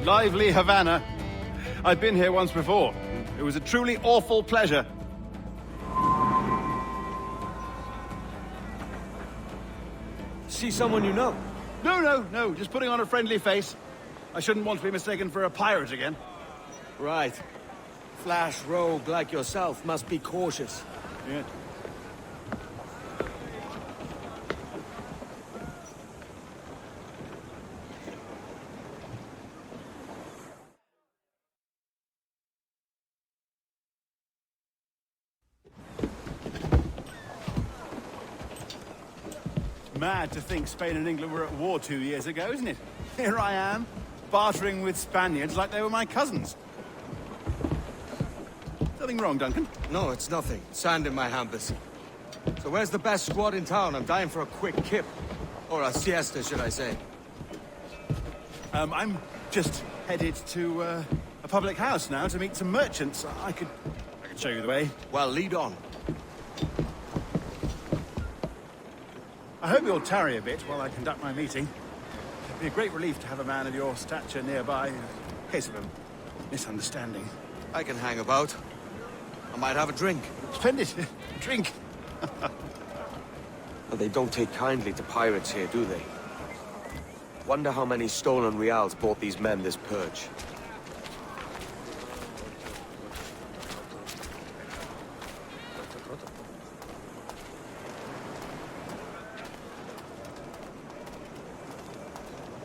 Lively Havana. I've been here once before. It was a truly awful pleasure. See someone you know? No. Just putting on a friendly face. I shouldn't want to be mistaken for a pirate again. Right. Flash rogue like yourself must be cautious. Yeah. Mad to think Spain and England were at war 2 years ago, isn't it? Here I am, bartering with Spaniards like they were my cousins. Something wrong, Duncan? No, it's nothing. Sand in my hampers. So where's the best squad in town? I'm dying for a quick kip. Or a siesta, should I say. I'm just headed to a public house now to meet some merchants. I could show you the way. Well, lead on. I hope you'll tarry a bit while I conduct my meeting. It'd be a great relief to have a man of your stature nearby in case of a misunderstanding. I can hang about. I might have a drink. Splendid. Drink. But they don't take kindly to pirates here, do they? Wonder how many stolen reals bought these men this purge.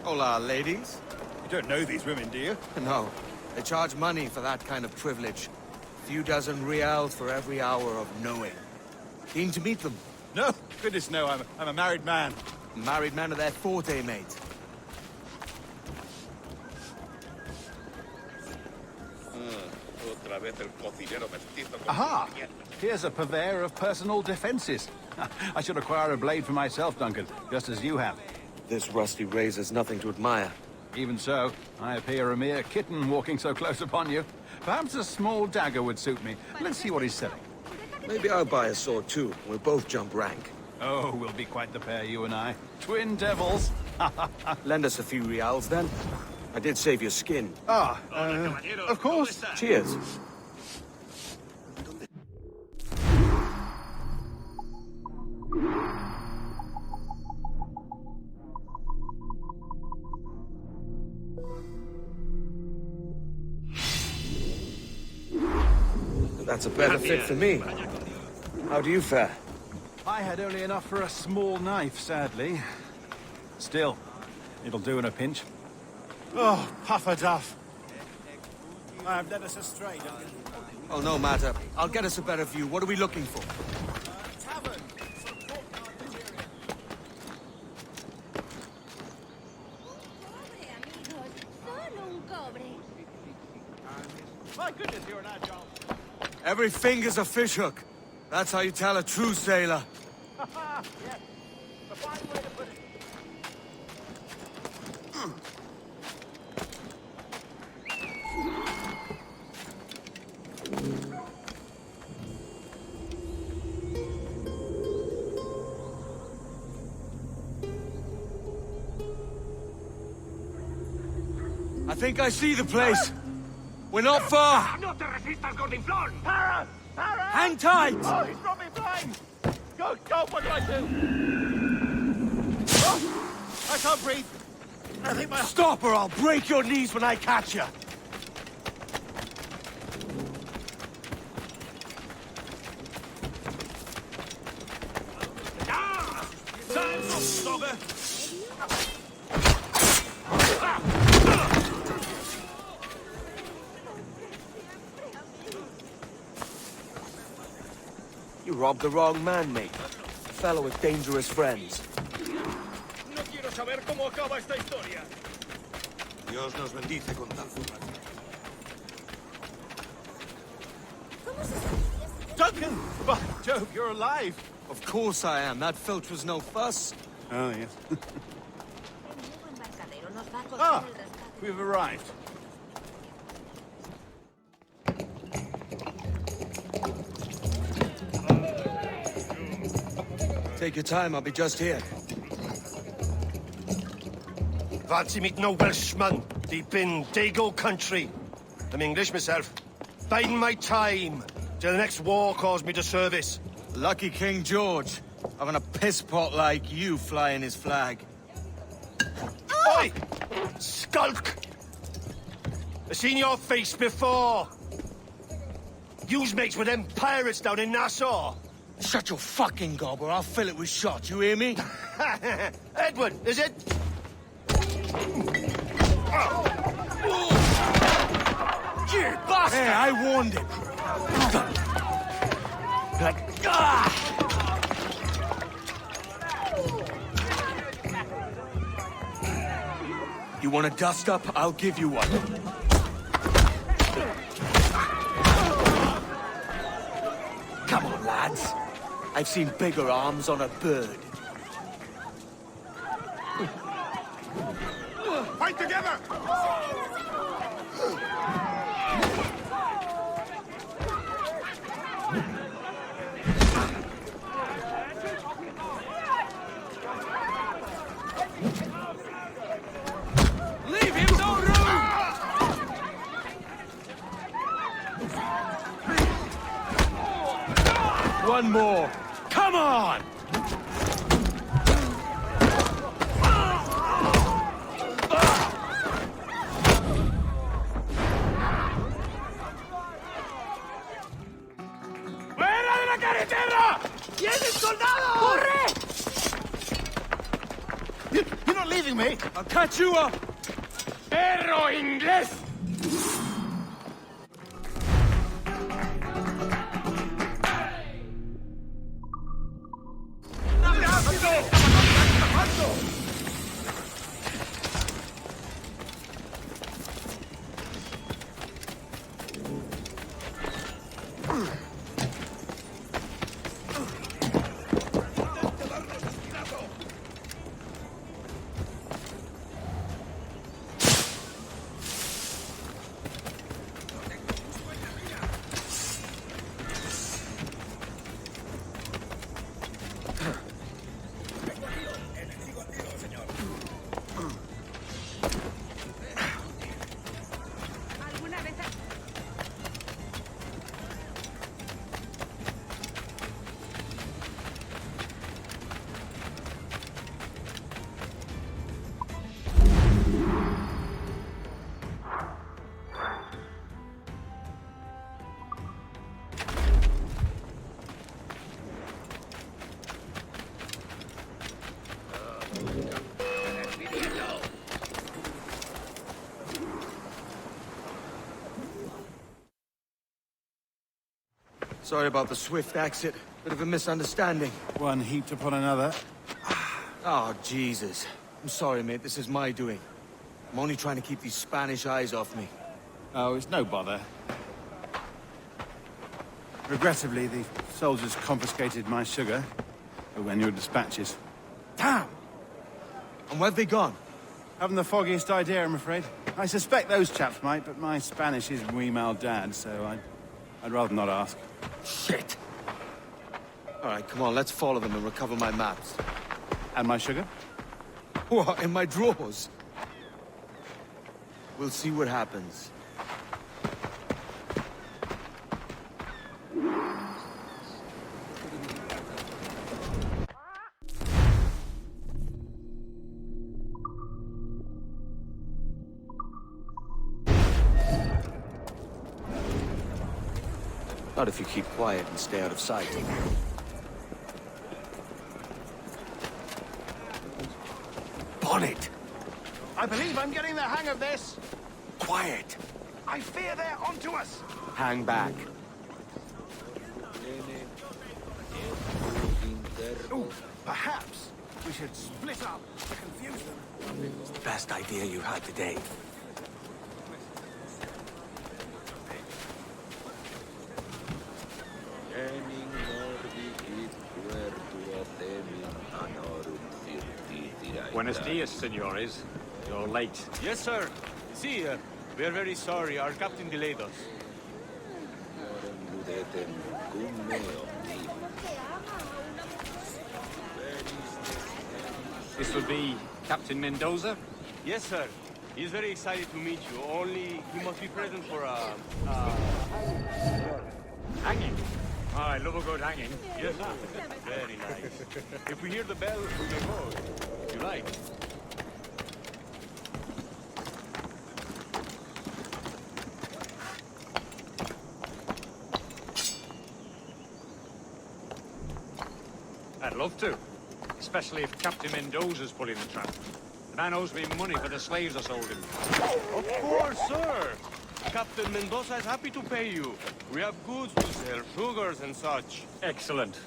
Hola, ladies. You don't know these women, do you? No. They charge money for that kind of privilege. A few dozen reals for every hour of knowing. Keen to meet them? No, goodness no, I'm a married man. Married men are their forte, mate. Aha! Here's a purveyor of personal defenses. I should acquire a blade for myself, Duncan, just as you have. This rusty razor's nothing to admire. Even so, I appear a mere kitten walking so close upon you. Perhaps a small dagger would suit me. Let's see what he's selling. Maybe I'll buy a sword too. We'll both jump rank. Oh, we'll be quite the pair, you and I. Twin devils. Lend us a few reals, then. I did save your skin. Of course. Cheers. That's a better fit for me. How do you fare? I had only enough for a small knife, sadly. Still, it'll do in a pinch. Oh, puffer duff. I have led us astray, Duncan. Oh, no matter. I'll get us a better view. What are we looking for? Tavern. Some courtyard material. My goodness, you're an agile. Every finger's a fishhook. That's how you tell a true sailor. Yes. A fine way to put it. I think I see the place. We're not far. ¡No te resistas, gordinflón! Para! Para! Hang tight! Oh, he's brought me blind! Go, what do I do? Oh, I can't breathe. I think my... Stop or I'll break your knees when I catch you. You robbed the wrong man, mate. A fellow with dangerous friends. No quiero saber cómo acaba esta historia. Dios nos bendice con tanto. Duncan! By Jove, you're alive! Of course I am. That filch was no fuss. Oh, yes. Ah! We've arrived. Take your time, I'll be just here. Fancy meeting no Welshman. Deep in Dago country. I'm English myself. Biding my time till the next war calls me to service. Lucky King George, having a piss pot like you flying his flag. Oi! Skulk! I've seen your face before. You's mates with them pirates down in Nassau. Shut your fucking gob or I'll fill it with shot, you hear me? Edward, is it? You bastard! Hey, I warned him. Like, ah! You want a dust up? I'll give you one. Come on, lads. I've seen bigger arms on a bird. Fight together! Leave him no room! One more. Come on! ¡Fuera de la carretera! ¡Vienen soldados! ¡Corre! You're not leaving me! I'll catch you up! ¡Perro inglés! Sorry about the swift exit. Bit of a misunderstanding. One heaped upon another. Oh, Jesus. I'm sorry, mate. This is my doing. I'm only trying to keep these Spanish eyes off me. Oh, it's no bother. Regrettably, the soldiers confiscated my sugar when your dispatches. Damn! And where've they gone? Haven't the foggiest idea, I'm afraid. I suspect those chaps might, but my Spanish is muy mal dad, so I'd rather not ask. Shit! All right, come on, let's follow them and recover my maps. And my sugar? What, in my drawers? We'll see what happens. Not if you keep quiet and stay out of sight. Bonnet! I believe I'm getting the hang of this. Quiet! I fear they're onto us. Hang back. Ooh, perhaps we should split up to confuse them. It's the best idea you had today. Buenos dias, senores. You're late. Yes, sir. See, we are very sorry. Our captain delayed us. This will be Captain Mendoza? Yes, sir. He's very excited to meet you, only he must be present for Hanging? Oh, I love a good hanging. Yes, very nice. If we hear the bell, we may go, if you like. I'd love to. Especially if Captain Mendoza's pulling the trap. The man owes me money for the slaves I sold him. Of course, sir. Captain Mendoza is happy to pay you. We have goods to sell, sugars and such. Excellent.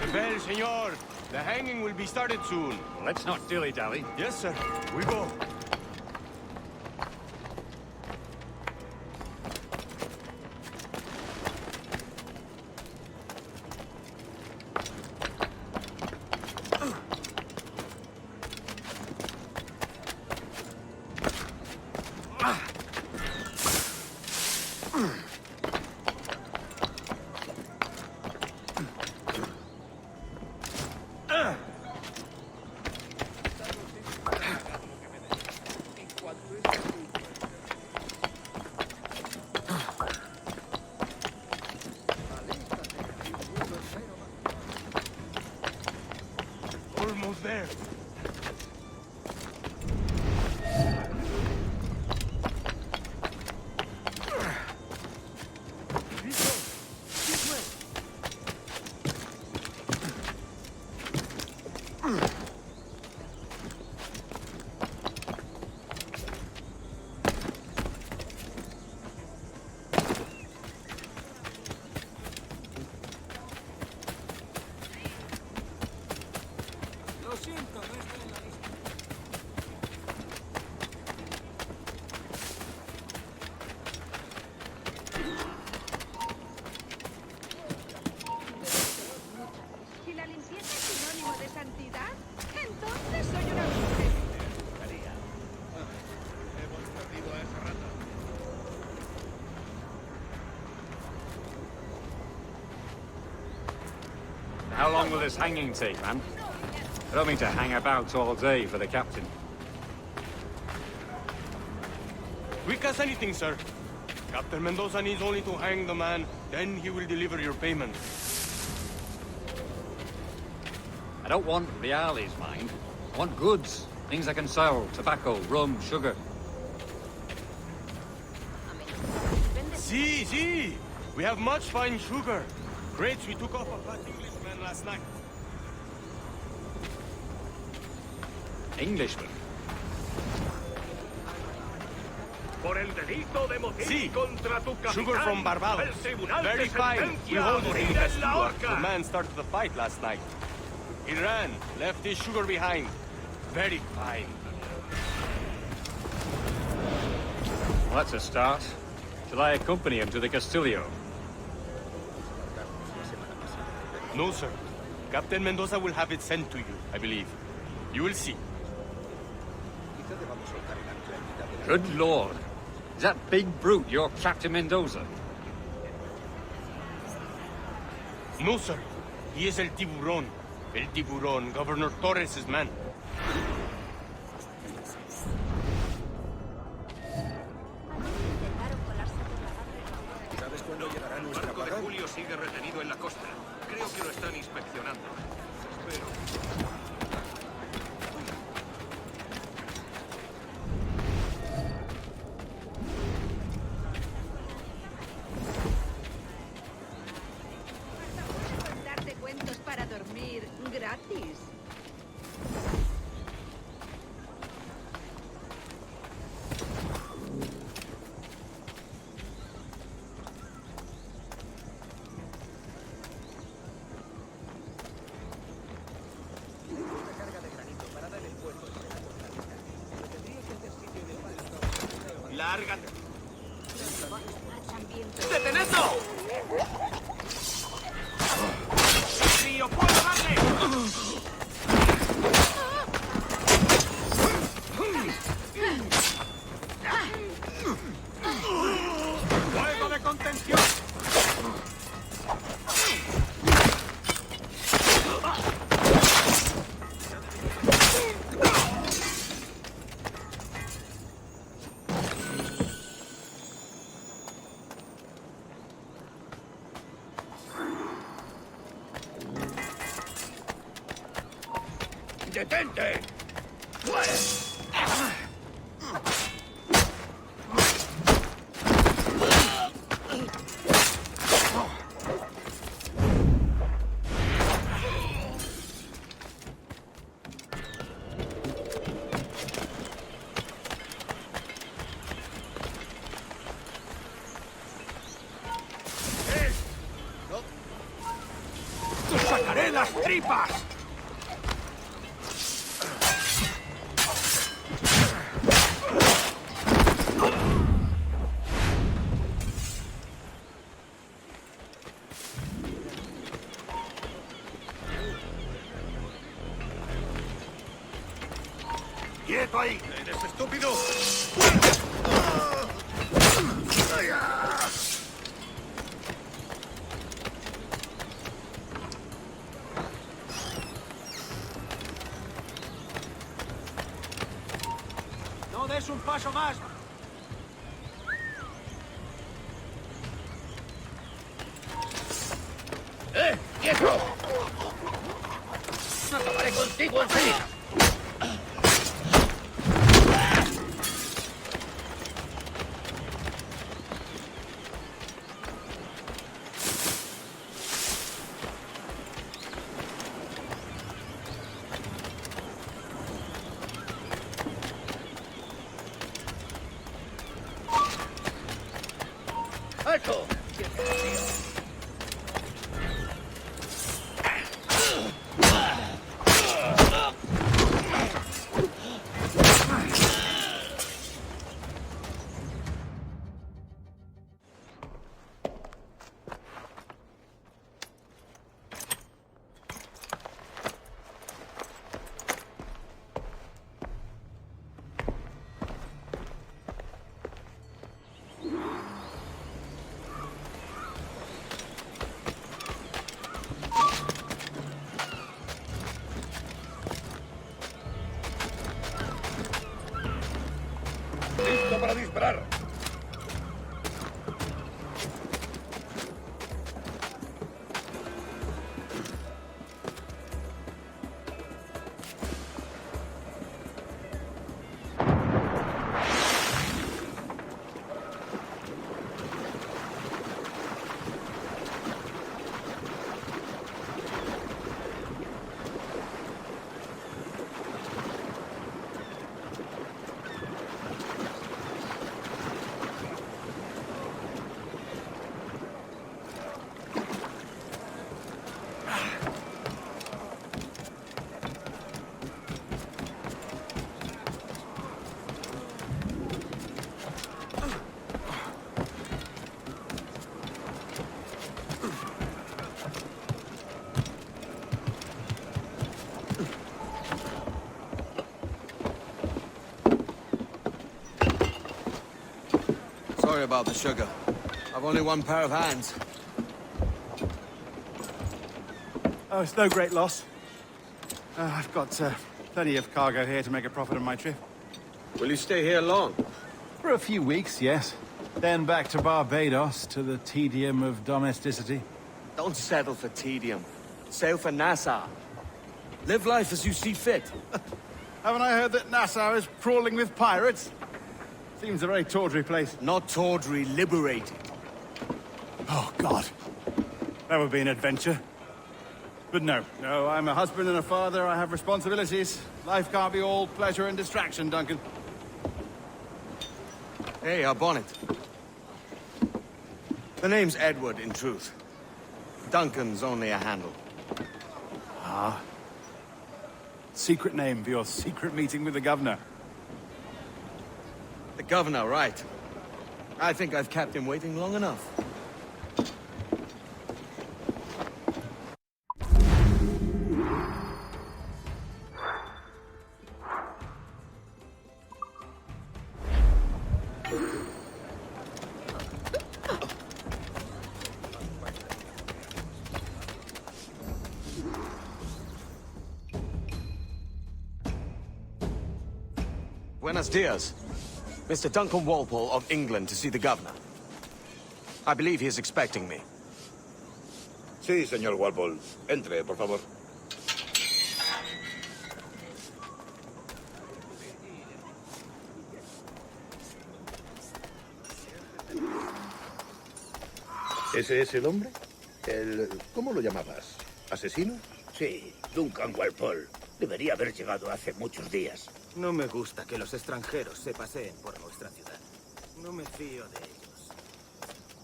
The bell, senor. The hanging will be started soon. Let's not dilly-dally. Yes, sir. We go. Almost there. Si la limpieza es sinónimo de santidad, entonces soy una mujer. Hemos perdido a esa rata. How long will this hanging take, man? I don't mean to hang about all day for the captain. Quick as anything, sir. Captain Mendoza needs only to hang the man, then he will deliver your payment. I don't want reales, mind. I want goods. Things I can sell. Tobacco, rum, sugar. See. We have much fine sugar. Crates we took off a fat Englishman last night. Englishman? Por el delito de motín Sí. contra tu capitán, Sugar from Barbados. el tribunal Very te fine. We sentencia a hold it morir in en la Castilla. horca. The man started the fight last night. He ran, left his sugar behind. Very fine. Well, that's a start. Shall I accompany him to the Castillo? No, sir. Captain Mendoza will have it sent to you, I believe. You will see. Good lord. Is that big brute your Captain Mendoza? No, sir. He is El Tiburón. El Tiburón, Governor Torres' man. ¿Sabes cuándo llegará nuestra El barco de paga? Julio sigue retenido en la costa. Creo que lo están inspeccionando. Espero. Darte cuentos para dormir gratis. ¡Lárgate! También ¡Detenedlo! ¡Río, puedo más! ¡Fuego de contención! ¡Detente! ¡Te sacaré las tripas! ¡Quieto ahí! ¡Eres estúpido! ¡No des un paso más! ¡Quieto! ¡Acabaré contigo enseguida! ¡Alto! ¡Listo para disparar! Sorry about the sugar. I've only one pair of hands. Oh, it's no great loss. I've got plenty of cargo here to make a profit on my trip. Will you stay here long? For a few weeks, yes. Then back to Barbados, to the tedium of domesticity. Don't settle for tedium. Sail for Nassau. Live life as you see fit. Haven't I heard that Nassau is crawling with pirates? Seems a very tawdry place. Not tawdry, liberated. Oh, God. That would be an adventure. But no, I'm a husband and a father. I have responsibilities. Life can't be all pleasure and distraction, Duncan. Hey, our bonnet. The name's Edward, in truth. Duncan's only a handle. Ah. Secret name for your secret meeting with the governor. The governor, right. I think I've kept him waiting long enough. Buenos dias. Mr. Duncan Walpole of England to see the governor. I believe he is expecting me. Sí, señor Walpole. Entre, por favor. ¿Ese es el hombre? ¿Cómo lo llamabas? ¿Asesino? Sí, Duncan Walpole. Debería haber llegado hace muchos días. No me gusta que los extranjeros se paseen por nuestra ciudad. No me fío de ellos.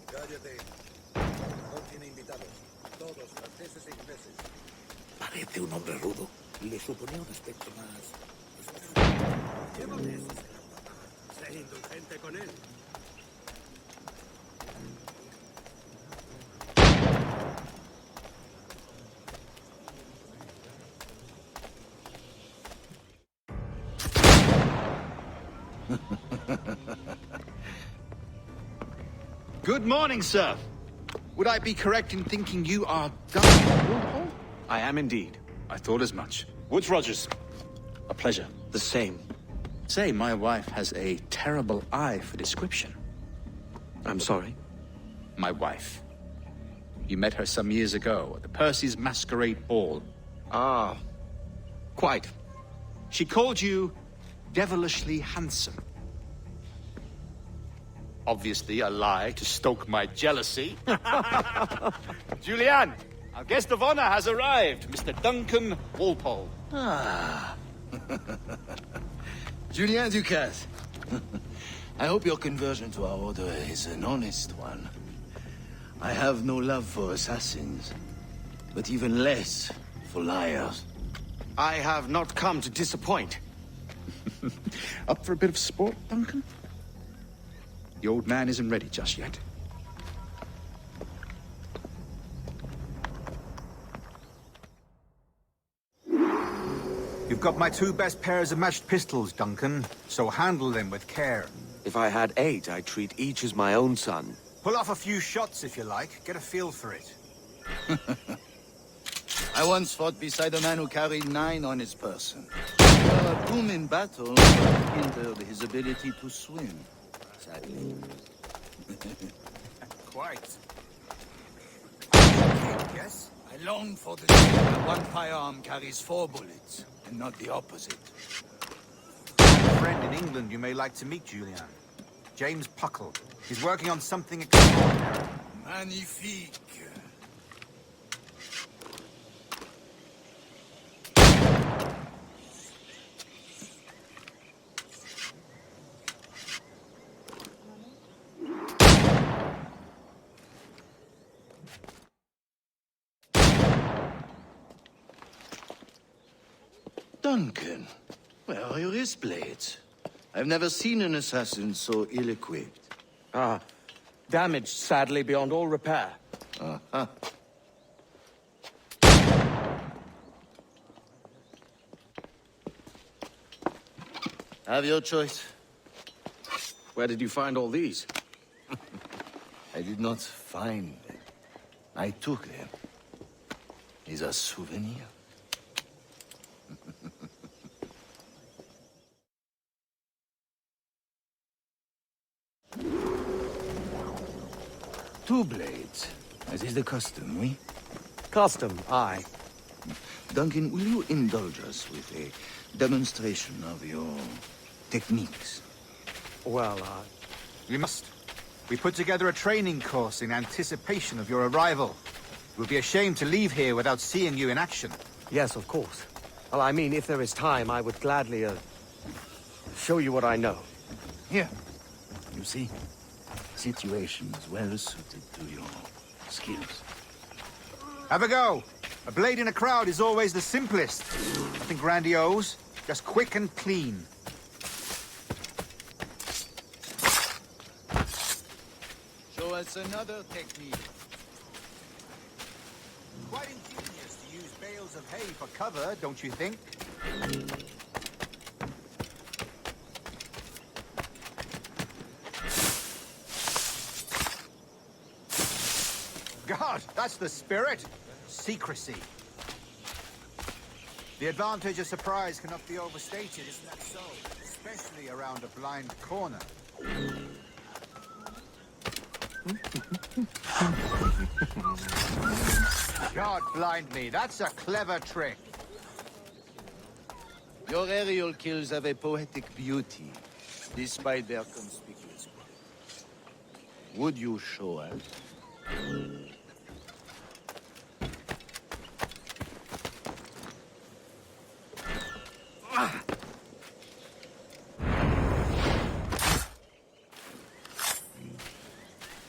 Cállate. No tiene invitados. Todos franceses e ingleses. Parece un hombre rudo. Le suponía un aspecto más... Sé indulgente con él. Good morning, sir. Would I be correct in thinking you are Duncan Walpole? I am indeed. I thought as much. Woods Rogers. A pleasure. The same. Say, my wife has a terrible eye for description. I'm sorry. My wife. You met her some years ago at the Percy's Masquerade Ball. Ah, quite. She called you devilishly handsome. Obviously a lie to stoke my jealousy. Julianne, our guest of honor has arrived, Mr. Duncan Walpole. Ah. Julien Ducasse. I hope your conversion to our order is an honest one. I have no love for assassins, but even less for liars. I have not come to disappoint. Up for a bit of sport, Duncan? The old man isn't ready just yet. You've got my 2 best pairs of matched pistols, Duncan, so handle them with care. If I had 8, I'd treat each as my own son. Pull off a few shots if you like. Get a feel for it. I once fought beside a man who carried 9 on his person. A boom in battle, but hindered his ability to swim. Sadly. Quite. Yes? I long for the day where one firearm carries 4 bullets, and not the opposite. A friend in England you may like to meet, Julian. James Puckle. He's working on something extraordinary. Magnifique. Duncan, where are your wrist blades? I've never seen an assassin so ill-equipped. Ah, damaged sadly beyond all repair. Uh-huh. Have your choice. Where did you find all these? I did not find them. I took them. Is a souvenir. Two blades, as is the custom, oui? Custom, aye. Duncan, will you indulge us with a demonstration of your techniques? Well, We must. We put together a training course in anticipation of your arrival. It would be a shame to leave here without seeing you in action. yes, of course. Well, I mean, if there is time, I would gladly, show you what I know. Here. You see? Situations well suited to your skills. Have a go. A blade in a crowd is always the simplest. Nothing grandiose, just quick and clean. Show us another technique. Quite ingenious to use bales of hay for cover, don't you think? God, that's the spirit. Secrecy. The advantage of surprise cannot be overstated, isn't that so? Especially around a blind corner. God blind me, that's a clever trick. Your aerial kills have a poetic beauty, despite their conspicuous quality. Would you show us?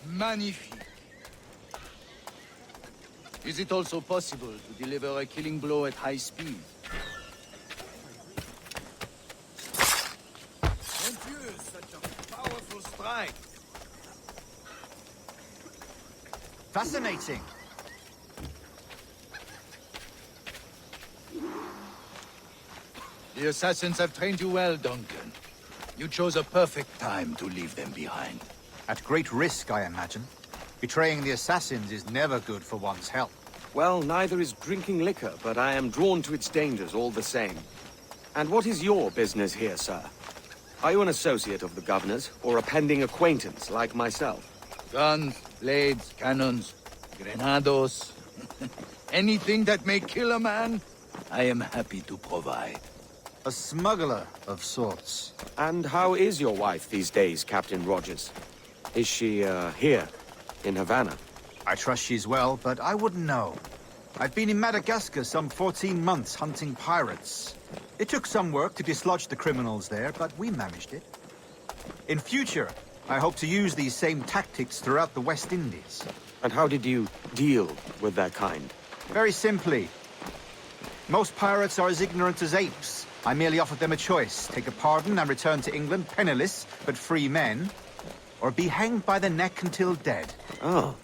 Magnifique. Is it also possible to deliver a killing blow at high speed? Mon Dieu, such a powerful strike! Fascinating. The assassins have trained you well, Duncan. You chose a perfect time to leave them behind. At great risk, I imagine. Betraying the assassins is never good for one's health. Well, neither is drinking liquor, but I am drawn to its dangers all the same. And what is your business here, sir? Are you an associate of the governor's, or a pending acquaintance like myself? Guns, blades, cannons, grenados. Anything that may kill a man, I am happy to provide. A smuggler of sorts. And how is your wife these days, Captain Rogers? Is she, here, in Havana? I trust she's well, but I wouldn't know. I've been in Madagascar some 14 months hunting pirates. It took some work to dislodge the criminals there, but we managed it. In future, I hope to use these same tactics throughout the West Indies. And how did you deal with that kind? Very simply. Most pirates are as ignorant as apes. I merely offered them a choice. Take a pardon and return to England penniless, but free men, or be hanged by the neck until dead. Oh.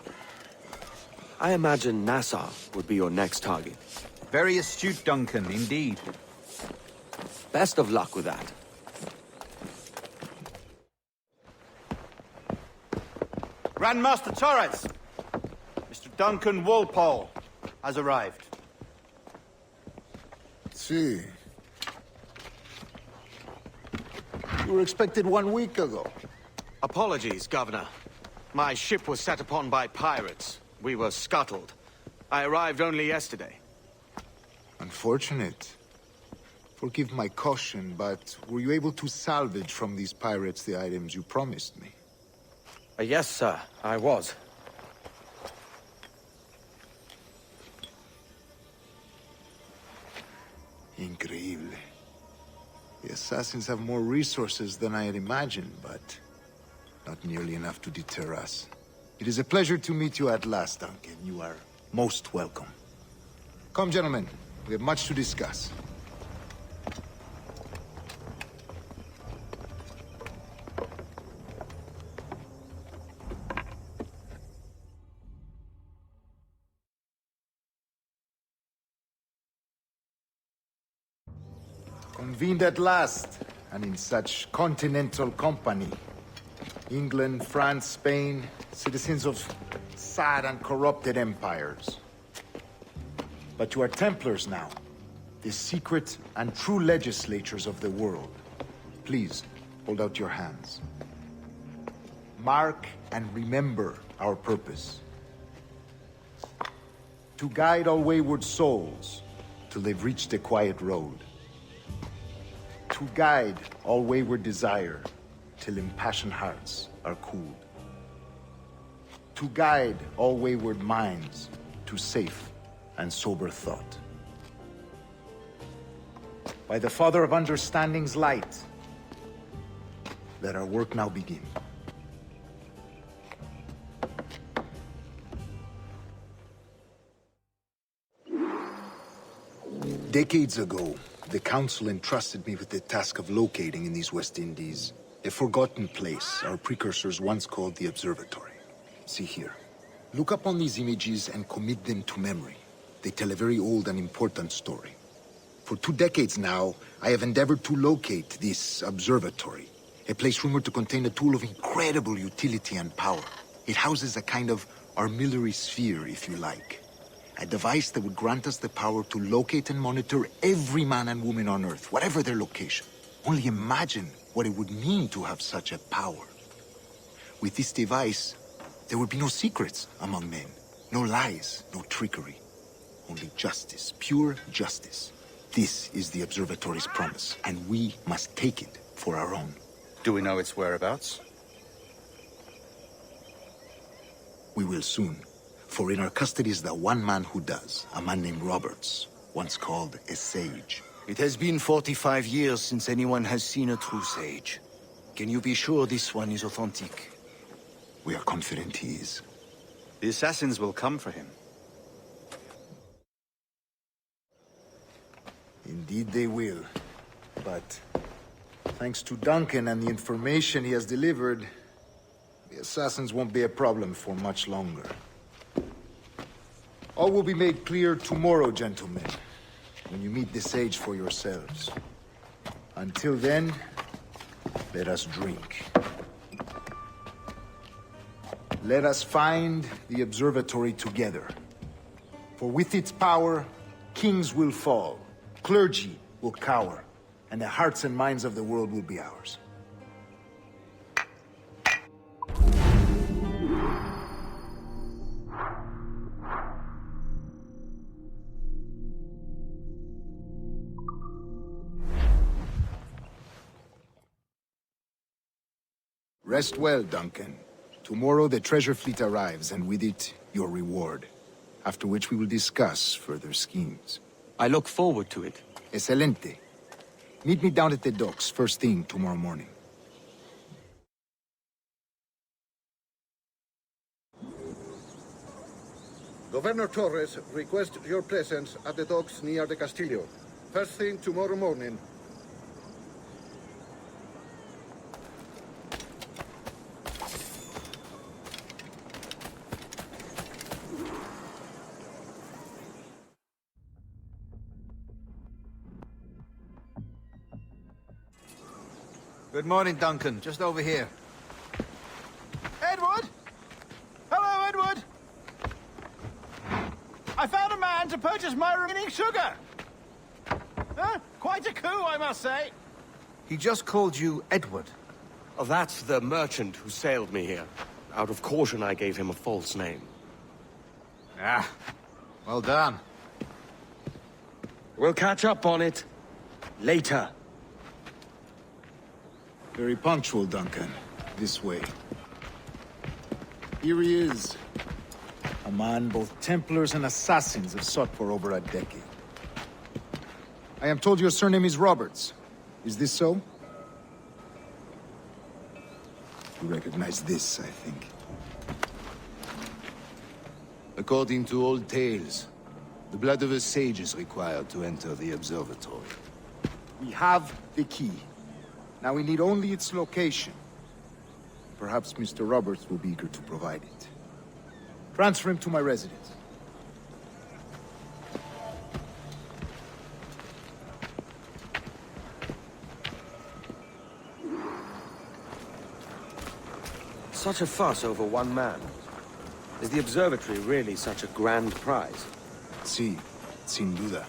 I imagine Nassau would be your next target. Very astute, Duncan, indeed. Best of luck with that. Grandmaster Torres! Mr. Duncan Walpole has arrived. See. You were expected 1 week ago. Apologies, Governor. My ship was set upon by pirates. We were scuttled. I arrived only yesterday. Unfortunate. Forgive my caution, but were you able to salvage from these pirates the items you promised me? Yes, sir, I was. Increíble. The assassins have more resources than I had imagined, but not nearly enough to deter us. It is a pleasure to meet you at last, Duncan. You are most welcome. Come, gentlemen. We have much to discuss. Convened at last, and in such continental company. England, France, Spain, citizens of sad and corrupted empires. But you are Templars now, the secret and true legislators of the world. Please, hold out your hands. Mark and remember our purpose. To guide all wayward souls till they've reached the quiet road. To guide all wayward desire till impassioned hearts are cooled. To guide all wayward minds to safe and sober thought. By the Father of Understanding's light, let our work now begin. Decades ago, the Council entrusted me with the task of locating in these West Indies a forgotten place our precursors once called the Observatory. See here. Look upon these images and commit them to memory. They tell a very old and important story. For 2 decades now, I have endeavored to locate this observatory, a place rumored to contain a tool of incredible utility and power. It houses a kind of armillary sphere, if you like. A device that would grant us the power to locate and monitor every man and woman on Earth, whatever their location. Only imagine what it would mean to have such a power. With this device, there would be no secrets among men. No lies, no trickery. Only justice, pure justice. This is the Observatory's promise, and we must take it for our own. Do we know its whereabouts? We will soon. For in our custody is the one man who does, a man named Roberts, once called a sage. It has been 45 years since anyone has seen a true sage. Can you be sure this one is authentic? We are confident he is. The assassins will come for him. Indeed they will. But thanks to Duncan and the information he has delivered, the assassins won't be a problem for much longer. All will be made clear tomorrow, gentlemen, when you meet the sage for yourselves. Until then, let us drink. Let us find the observatory together. For with its power, kings will fall, clergy will cower, and the hearts and minds of the world will be ours. Rest well, Duncan. Tomorrow the treasure fleet arrives, and with it, your reward. After which we will discuss further schemes. I look forward to it. Excelente. Meet me down at the docks first thing tomorrow morning. Governor Torres requests your presence at the docks near the Castillo. First thing tomorrow morning. Good morning, Duncan. Just over here. Edward? Hello, Edward! I found a man to purchase my remaining sugar! Quite a coup, I must say. He just called you Edward. Oh, that's the merchant who sailed me here. Out of caution, I gave him a false name. Ah, well done. We'll catch up on it later. Very punctual, Duncan. This way. Here he is. A man both Templars and assassins have sought for over a decade. I am told your surname is Roberts. Is this so? You recognize this, I think. According to old tales, the blood of a sage is required to enter the observatory. We have the key. Now we need only its location. Perhaps Mr. Roberts will be eager to provide it. Transfer him to my residence. Such a fuss over one man. Is the observatory really such a grand prize? Sí, sin duda.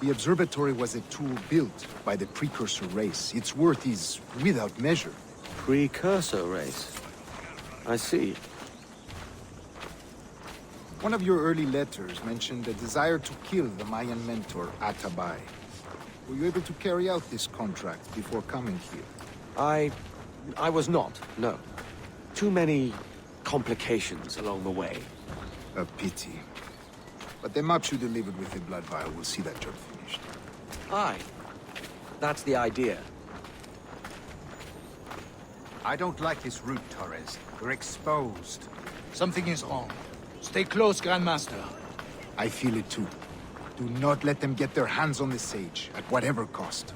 The observatory was a tool built by the precursor race. Its worth is without measure. Precursor race? I see. One of your early letters mentioned a desire to kill the Mayan mentor, Atabay. Were you able to carry out this contract before coming here? I was not, no. Too many complications along the way. A pity. But the maps you delivered with the blood vial will see that job finished. Aye. That's the idea. I don't like this route, Torres. We're exposed. Something is wrong. Stay close, Grandmaster. I feel it too. Do not let them get their hands on the sage, at whatever cost.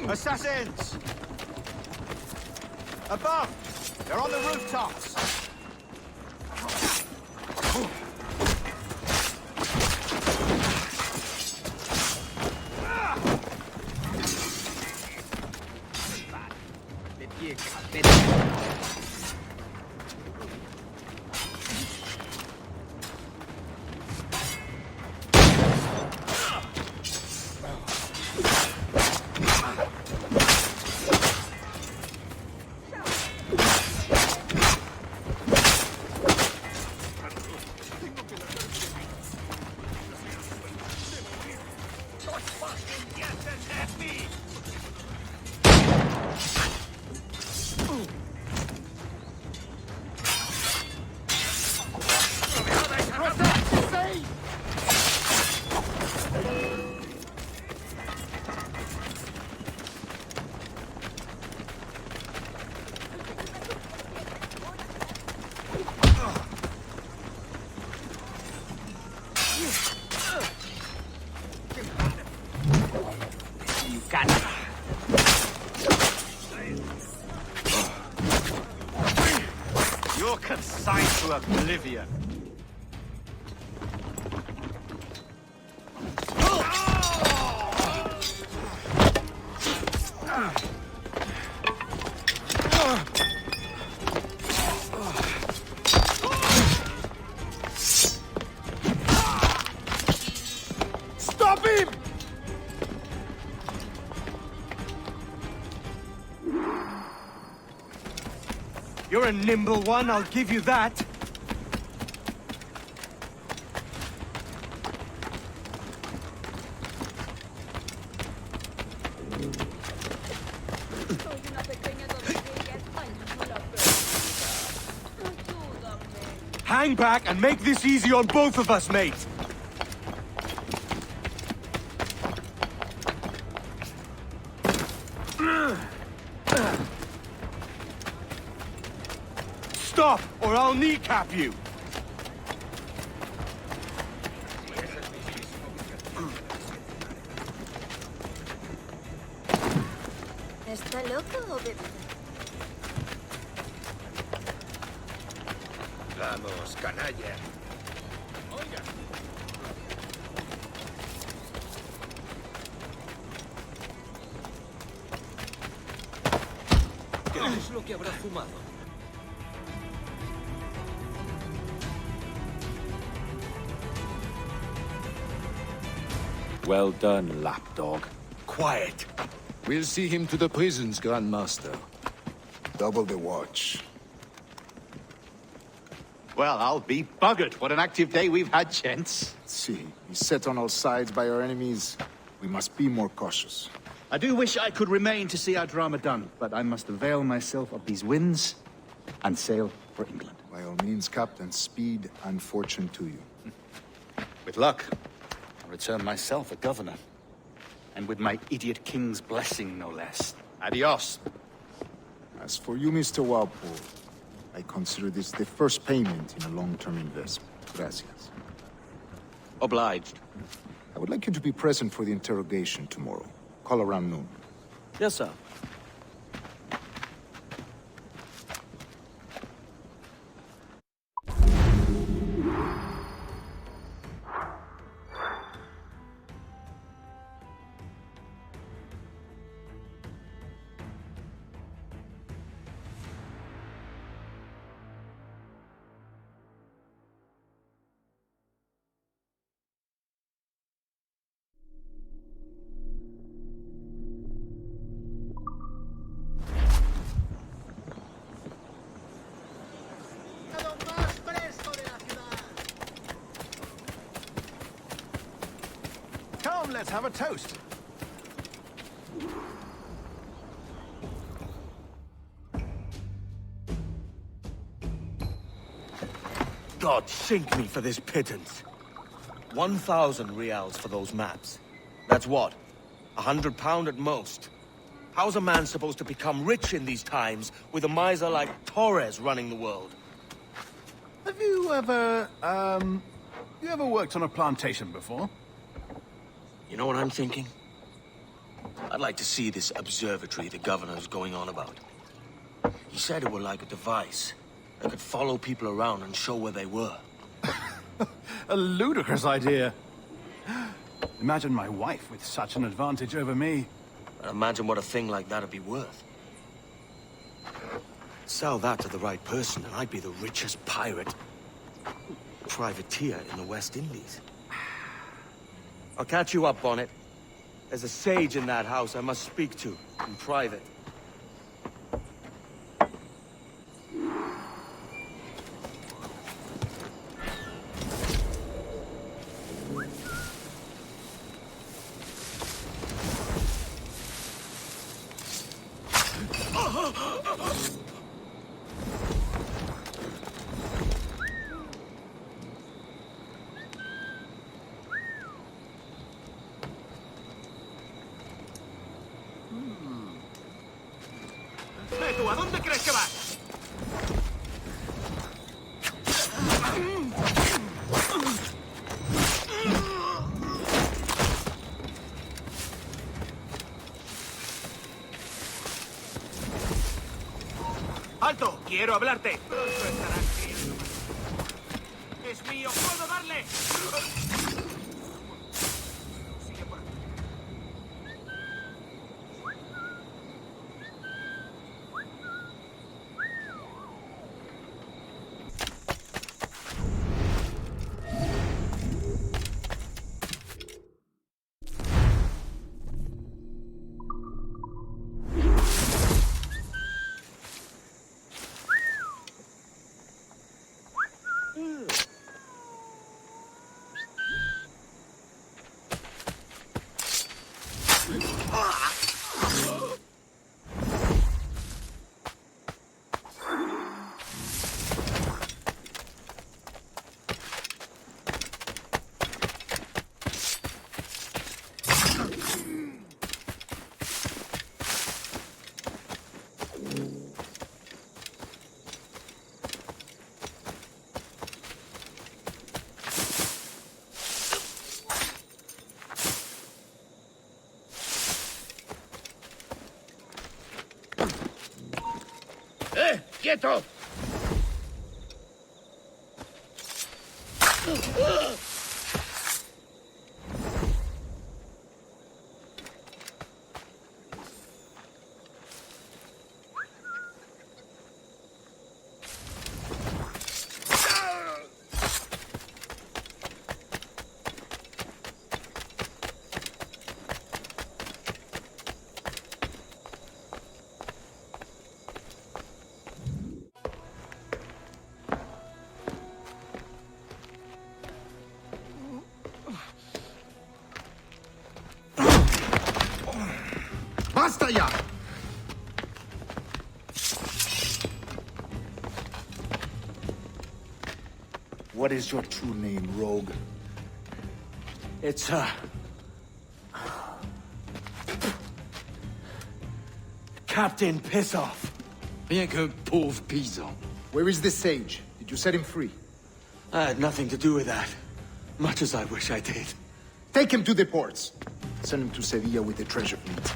Assassins! Above! They're on the rooftops! You're consigned to oblivion. Stop him! You're a nimble one, I'll give you that. Soy una pequeña doncella española, pero... Ayúdame. Hang back and make this easy on both of us, mate. Stop, or I'll kneecap you! ¿Está loco o bebida? Vamos, canalla. Oiga. ¿Qué es lo que habrá fumado? Well done, lapdog. Quiet. We'll see him to the prisons, Grandmaster. Double the watch. Well, I'll be buggered. What an active day we've had, gents. See, he's set on all sides by our enemies. We must be more cautious. I do wish I could remain to see our drama done, but I must avail myself of these winds and sail for England. By all means, Captain, speed and fortune to you. With luck, I'll return myself a governor. And with my idiot king's blessing, no less. Adios. As for you, Mr. Walpole, I consider this the first payment in a long-term investment. Gracias. Obliged. I would like you to be present for the interrogation tomorrow. Call around noon. Yes, sir. Come, let's have a toast. God sink me for this pittance. 1,000 reals for those maps. That's what? £100 at most. How's a man supposed to become rich in these times with a miser like Torres running the world? Have you ever worked on a plantation before? You know what I'm thinking? I'd like to see this observatory the governor's going on about. He said it were like a device that could follow people around and show where they were. A ludicrous idea. Imagine my wife with such an advantage over me. But imagine what a thing like that'd be worth. Sell that to the right person and I'd be the richest pirate, privateer in the West Indies. I'll catch you up on it. There's a sage in that house I must speak to, in private. tú, ¿a dónde crees que vas? ¡Alto! ¡Quiero hablarte! ¡Es mío! ¡Puedo darle! Sigue por aquí. ¡Quieto! ¡Basta ya! What is your true name, rogue? It's, Captain Pissoff. Rien qu'un pauvre paysan. Where is the sage? Did you set him free? I had nothing to do with that. Much as I wish I did. Take him to the ports. Send him to Sevilla with the treasure fleet.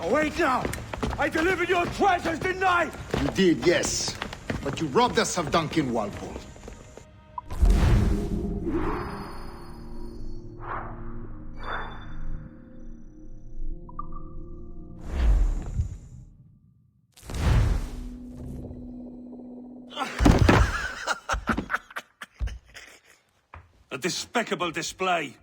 Oh, wait now! I delivered your treasures, didn't I? You did, yes. But you robbed us of Duncan Walpole. A despicable display.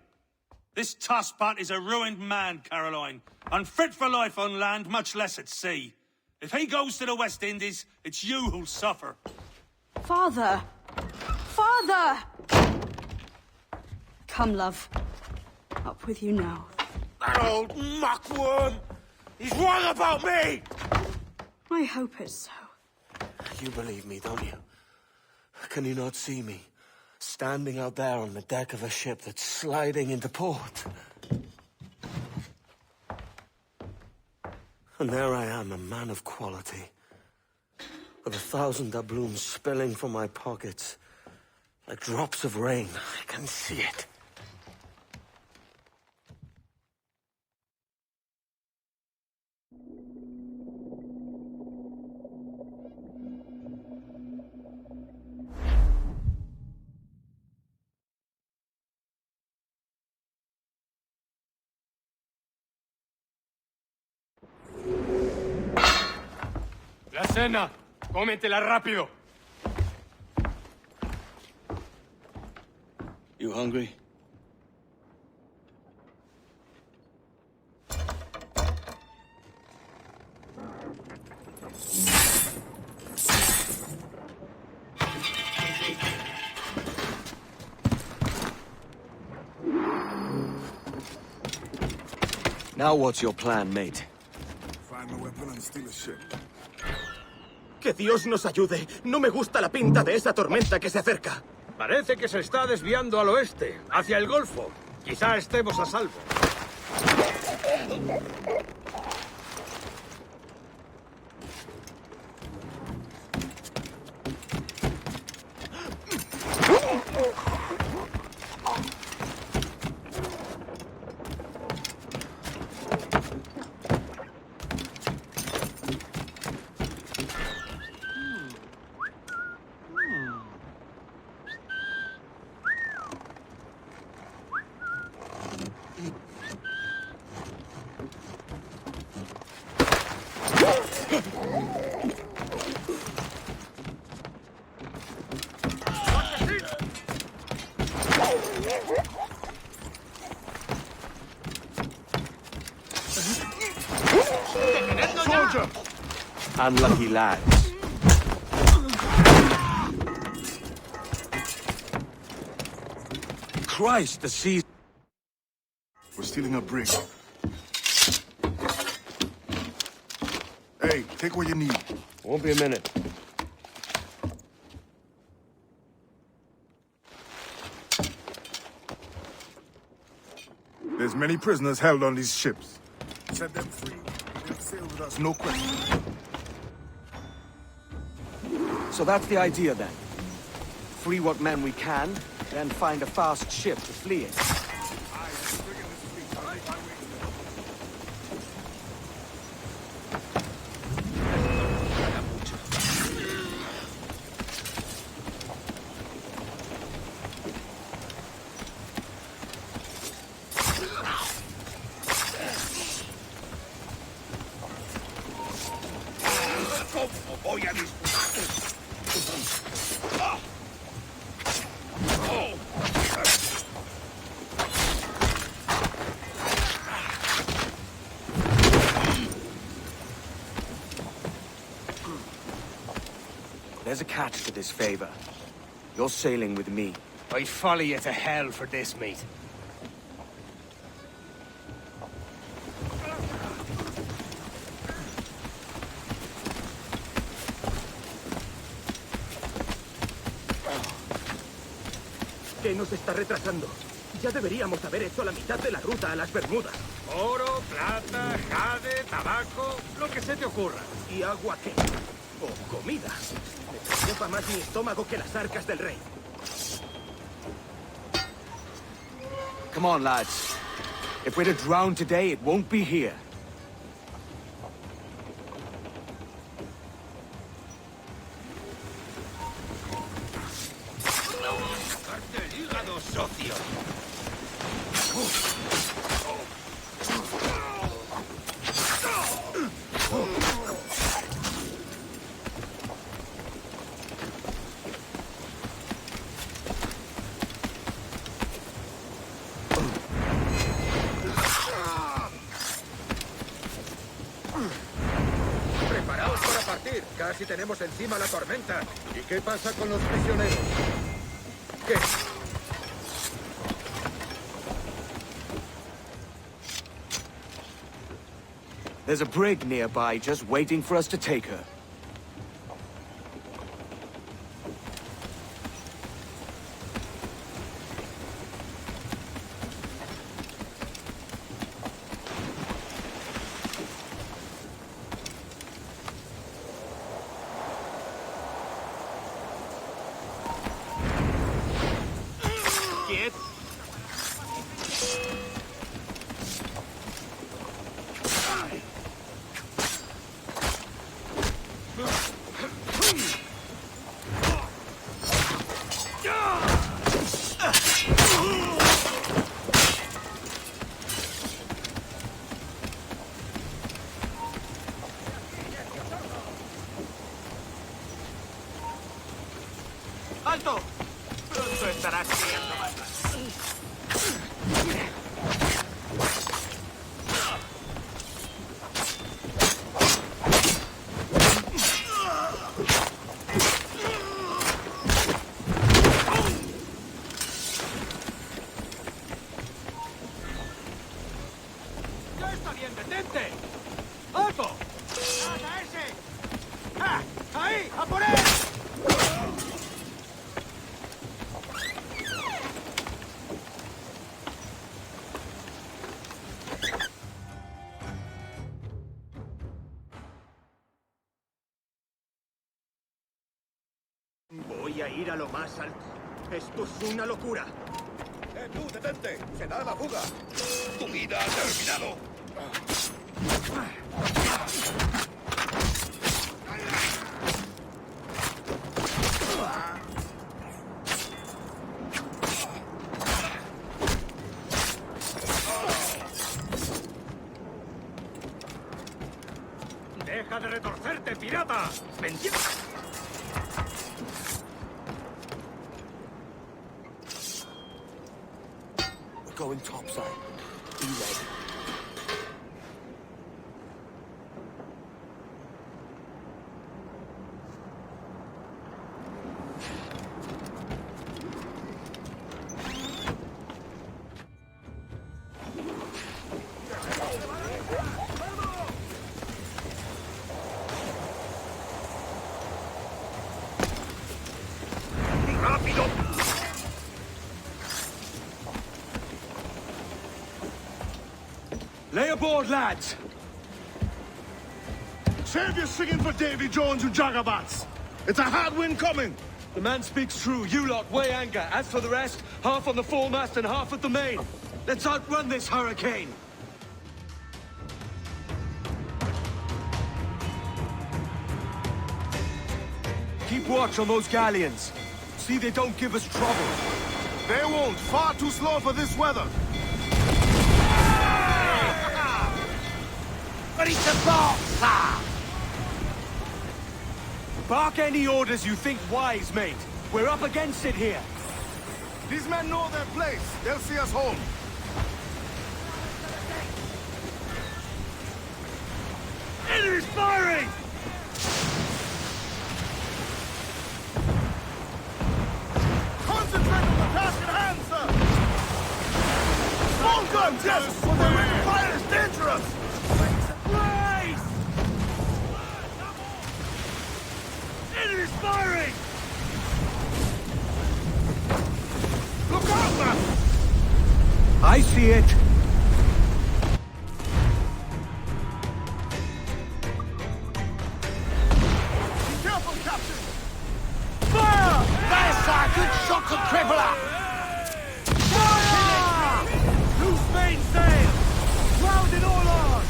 This tosspot is a ruined man, Caroline. Unfit for life on land, much less at sea. If he goes to the West Indies, it's you who'll suffer. Father! Father! Come, love. Up with you now. That old muckworm! He's wrong about me! I hope it's so. You believe me, don't you? Can you not see me? Standing out there on the deck of a ship that's sliding into port. And there I am, a man of quality. With 1,000 doubloons spilling from my pockets. Like drops of rain. I can see it. La cena. Cómetela rápido. You hungry? Now what's your plan, mate? Find a weapon and steal a ship. ¡Que Dios nos ayude! No me gusta la pinta de esa tormenta que se acerca. Parece que se está desviando al oeste, hacia el Golfo. Quizá estemos a salvo. Soldier! Unlucky lads. Christ, the sea... We're stealing a brig. Hey, take what you need. Won't be a minute. There's many prisoners held on these ships. Set them free. They'll sail with us, no question. So that's the idea then. Free what men we can, then find a fast ship to flee in. There's a catch to this favor. You're sailing with me. I'd follow you to hell for this, mate. ¿Qué nos está retrasando? Ya deberíamos haber hecho la mitad de la ruta a las Bermudas. Oro, plata, jade, tabaco, lo que se te ocurra. ¿Y agua qué? ¿O comida? Me preocupa más mi estómago que las arcas del rey. Come on, lads. If we're to drown today, it won't be here. Preparaos para partir. Casi tenemos encima la tormenta. ¿Y qué pasa con los prisioneros? ¿Qué? There's a brig nearby just waiting for us to take her. ¡Alto! Pronto estarás criando más. ¡Ya está bien, detente! ¡Alto! ¡A ese! ¡Ah! ¡Ahí! ¡A por él! Voy a ir a lo más alto. Esto es una locura. ¡Tú, detente! ¡Se da la fuga! ¡Tu vida ha terminado! ¡Deja de retorcer! pirata! We're going topside. Be ready. Lay aboard, lads! Save your singing for Davy Jones, you jagabats! It's a hard wind coming! The man speaks true. You lot weigh anchor. As for the rest, half on the foremast and half at the main. Let's outrun this hurricane! Keep watch on those galleons. See they don't give us trouble. They won't. Far too slow for this weather. Ready to bark, sir! Bark any orders you think wise, mate. We're up against it here. These men know their place. They'll see us home. Enemy's firing! Concentrate on the task at hand, sir! Small guns, yes! But the ring of fire is dangerous! Blaze! Enemy's firing! Look out, man! I see it. Be careful, Captain! Fire! There's a good shot to crippler! Fire! Loose mainsail! Grounded all on!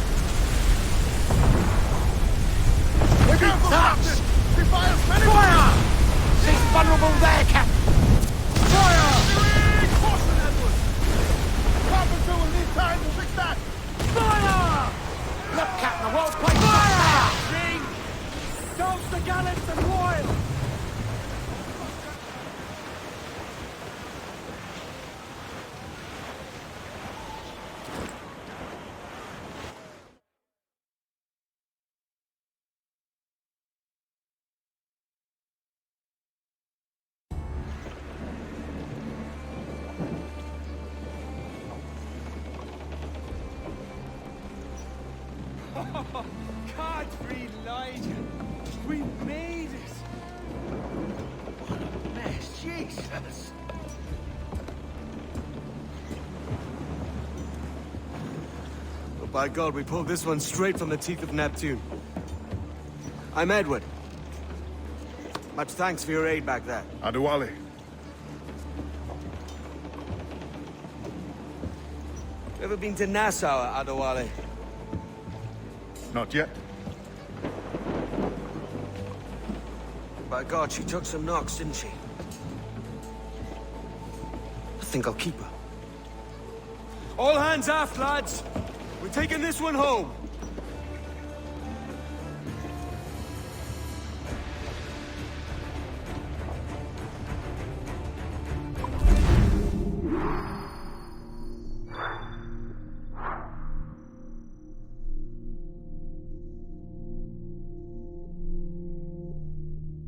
Careful, Captain! He fires many Fire! She's vulnerable there, Captain! Fire! Caution, Edward! Carpenter will need time to fix that! Fire! Look, Captain, the world's place! Fire! Ring! Douse the gallants and royal! Can't relight. We made it. What a mess, Jesus. Oh, by God, we pulled this one straight from the teeth of Neptune. I'm Edward. Much thanks for your aid back there. Adewale. Ever been to Nassau, Adewale? Not yet. By God, she took some knocks, didn't she? I think I'll keep her. All hands aft, lads! We're taking this one home.